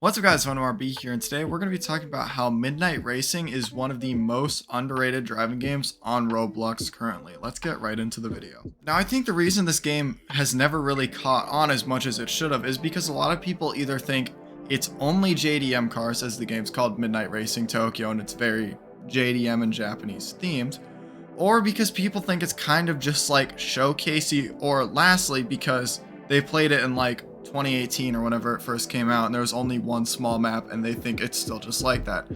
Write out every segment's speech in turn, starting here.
What's up guys, Venom here, and today we're going to be talking about how Midnight Racing is one of the most underrated driving games on Roblox currently. Let's get right into the video. Now, I think the reason this game has never really caught on as much as it should have is because a lot of people either think it's only JDM cars, as the game's called Midnight Racing Tokyo and it's very JDM and Japanese themed, or because people think it's kind of just like showcasey, or lastly because they played it in like 2018 or whenever it first came out and there was only one small map and they think it's still just like that.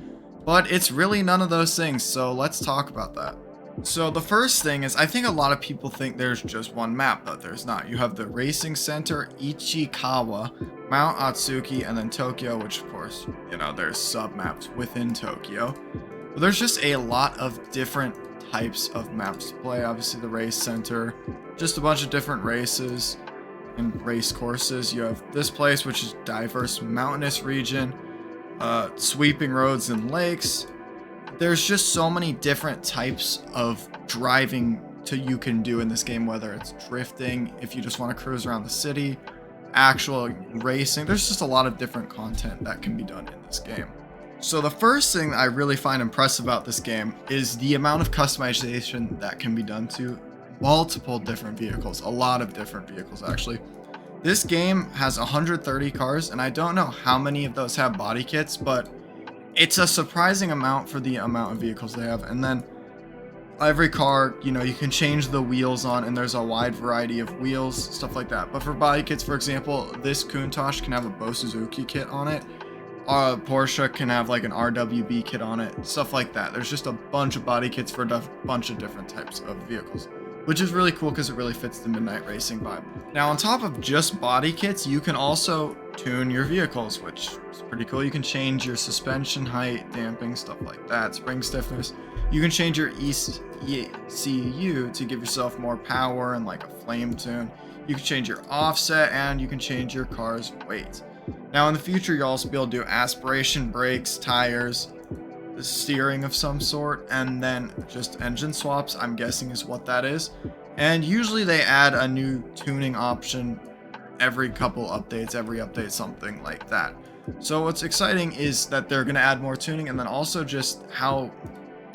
But it's really none of those things, so let's talk about that. So the first thing is, I think a lot of people think there's just one map, but there's not. You have the Racing Center, Ichikawa, Mount Atsuki, and then Tokyo, which of course, there's sub-maps within Tokyo. But there's just a lot of different types of maps to play. Obviously the Race Center, just a bunch of different races and race courses. You have this place, which is diverse mountainous region, sweeping roads and lakes. There's just so many different types of driving you can do in this game, whether it's drifting, if you just want to cruise around the city, actual racing. There's just a lot of different content that can be done in this game. So the first thing that I really find impressive about this game is the amount of customization that can be done to multiple different vehicles, a lot of different vehicles actually. This game has 130 cars, and I don't know how many of those have body kits, but it's a surprising amount for the amount of vehicles they have. And then every car, you can change the wheels on, and there's a wide variety of wheels, stuff like that. But for body kits, for example, this Countach can have a Bo Suzuki kit on it. Porsche can have like an RWB kit on it, stuff like that. There's just a bunch of body kits for a bunch of different types of vehicles, which is really cool because it really fits the Midnight Racing vibe. Now, on top of just body kits, you can also tune your vehicles, which is pretty cool. You can change your suspension height, damping, stuff like that, spring stiffness. You can change your ECU to give yourself more power and like a flame tune. You can change your offset, and you can change your car's weight. Now, in the future, you'll also be able to do aspiration, brakes, tires, steering of some sort, and then just engine swaps, I'm guessing is what that is. And usually they add a new tuning option every couple updates, every update, something like that. So what's exciting is that they're going to add more tuning, and then also just how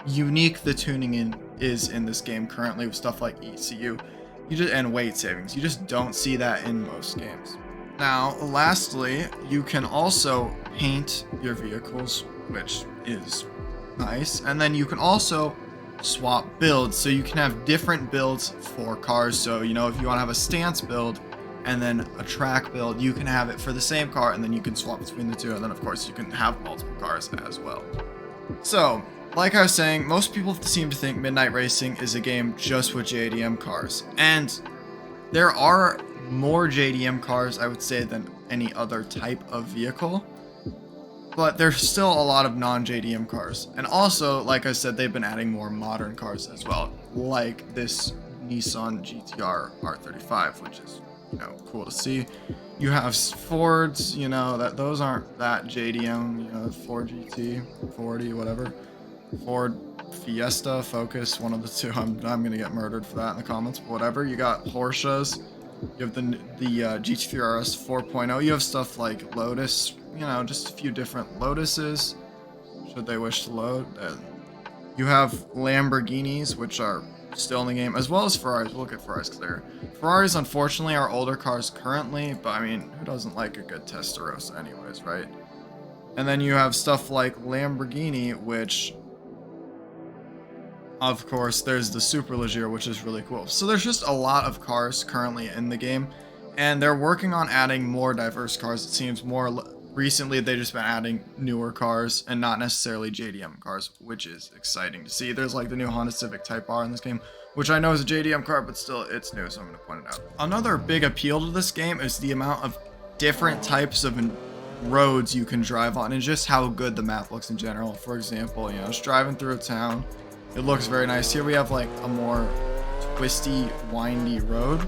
unique the tuning is in this game currently with stuff like ECU and weight savings. You just don't see that in most games. Now, lastly, you can also paint your vehicles, which is nice. And then you can also swap builds, so you can have different builds for cars. So, if you want to have a stance build and then a track build, you can have it for the same car, and then you can swap between the two. And then, of course, you can have multiple cars as well. So, like I was saying, most people seem to think Midnight Racing is a game just with JDM cars. And there are more JDM cars, I would say, than any other type of vehicle, but there's still a lot of non-JDM cars. And also, like I said, they've been adding more modern cars as well, like this Nissan GTR R35, which is cool to see. You have Fords, that those aren't that JDM, Ford GT 40, whatever, Ford Fiesta, Focus, one of the two. I'm gonna get murdered for that in the comments, but whatever. You got Porsches. You have the GT3 RS 4.0. You have stuff like Lotus, just a few different Lotuses, should they wish to load. You have Lamborghinis, which are still in the game, as well as Ferraris. We'll look at Ferraris because Ferraris, unfortunately, are older cars currently, but I mean, who doesn't like a good Testarossa anyways, right? And then you have stuff like Lamborghini, which, of course, there's the Superleggera, which is really cool. So there's just a lot of cars currently in the game, and they're working on adding more diverse cars. It seems more recently they've just been adding newer cars and not necessarily JDM cars, which is exciting to see. There's like the new Honda Civic Type R in this game, which I know is a JDM car, but still it's new, so I'm going to point it out. Another big appeal to this game is the amount of different types of roads you can drive on, and just how good the map looks in general. For example, just driving through a town, it looks very nice. Here we have like a more twisty, windy road.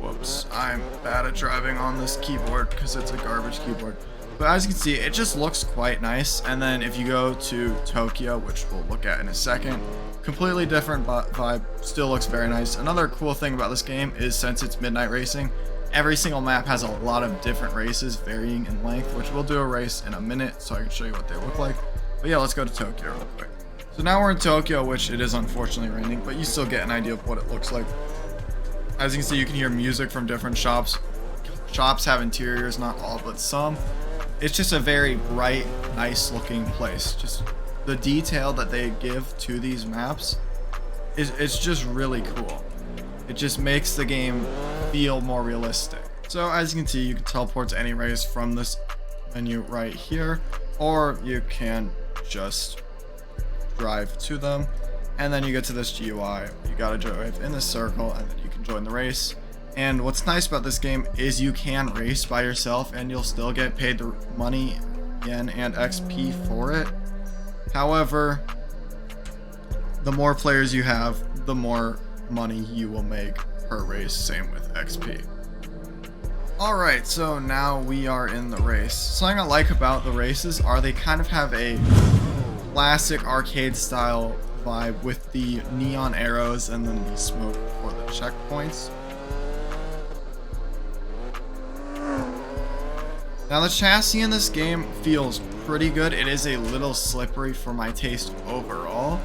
Whoops, I'm bad at driving on this keyboard because it's a garbage keyboard. But as you can see, it just looks quite nice. And then if you go to Tokyo, which we'll look at in a second, completely different vibe, still looks very nice. Another cool thing about this game is, since it's Midnight Racing, every single map has a lot of different races varying in length, which we'll do a race in a minute so I can show you what they look like. But yeah, let's go to Tokyo real quick. So now we're in Tokyo, which it is unfortunately raining, but you still get an idea of what it looks like. As you can see, you can hear music from different shops. Shops have interiors, not all, but some. It's just a very bright, nice looking place. Just the detail that they give to these maps it's just really cool. It just makes the game feel more realistic. So as you can see, you can teleport to any race from this menu right here, or you can just drive to them, and then you get to this GUI. You gotta drive in this circle, and then you can join the race. And what's nice about this game is you can race by yourself, and you'll still get paid the money, yen, and XP for it. However, the more players you have, the more money you will make per race, same with XP. Alright, so now we are in the race. Something I like about the races are they kind of have a classic arcade style vibe with the neon arrows and then the smoke for the checkpoints. Now the chassis in this game feels pretty good. It is a little slippery for my taste overall.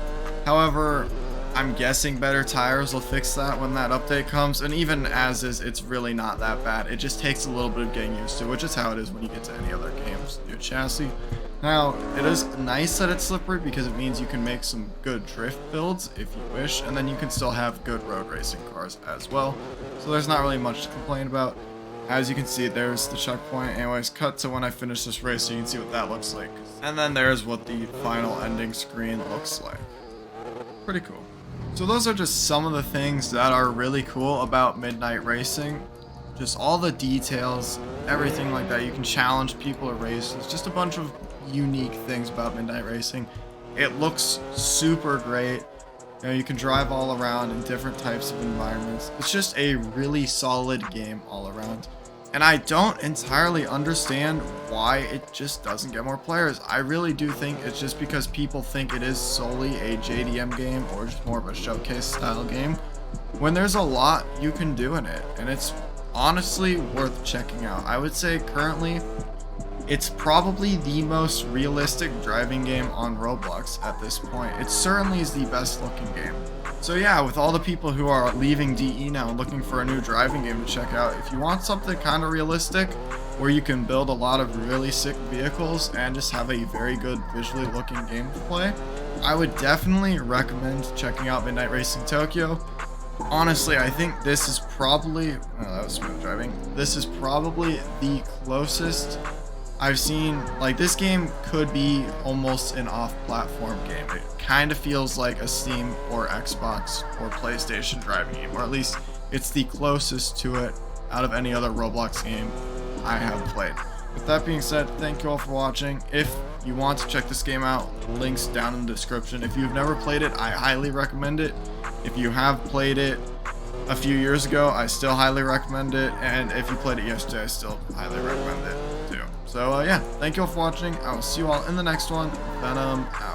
However, I'm guessing better tires will fix that when that update comes, and even as is, it's really not that bad. It just takes a little bit of getting used to, which is how it is when you get to any other game's new chassis. Now, it is nice that it's slippery because it means you can make some good drift builds if you wish, and then you can still have good road racing cars as well. So there's not really much to complain about. As you can see, there's the checkpoint. Anyways, cut to when I finish this race so you can see what that looks like. And then there's what the final ending screen looks like. Pretty cool. So those are just some of the things that are really cool about Midnight Racing. Just all the details, everything like that. You can challenge people to race. There's just a bunch of unique things about Midnight Racing. It looks super great. You know, you can drive all around in different types of environments. It's just a really solid game all around. And I don't entirely understand why it just doesn't get more players. I really do think it's just because people think it is solely a JDM game or just more of a showcase style game, when there's a lot you can do in it, and it's honestly worth checking out. I would say currently it's probably the most realistic driving game on Roblox at this point. It certainly is the best looking game. So yeah, with all the people who are leaving DE now and looking for a new driving game to check out, if you want something kind of realistic where you can build a lot of really sick vehicles and just have a very good visually looking game to play, I would definitely recommend checking out Midnight Racing Tokyo. Honestly, I think this is probably, oh, that was smooth driving. This is probably the closest I've seen. Like, this game could be almost an off-platform game. It kind of feels like a Steam or Xbox or PlayStation driving game, or at least it's the closest to it out of any other Roblox game I have played. With that being said, thank you all for watching. If you want to check this game out, links down in the description. If you've never played it, I highly recommend it. If you have played it a few years ago, I still highly recommend it. And if you played it yesterday, I still highly recommend it too. So yeah, thank you all for watching. I will see you all in the next one. Venom out.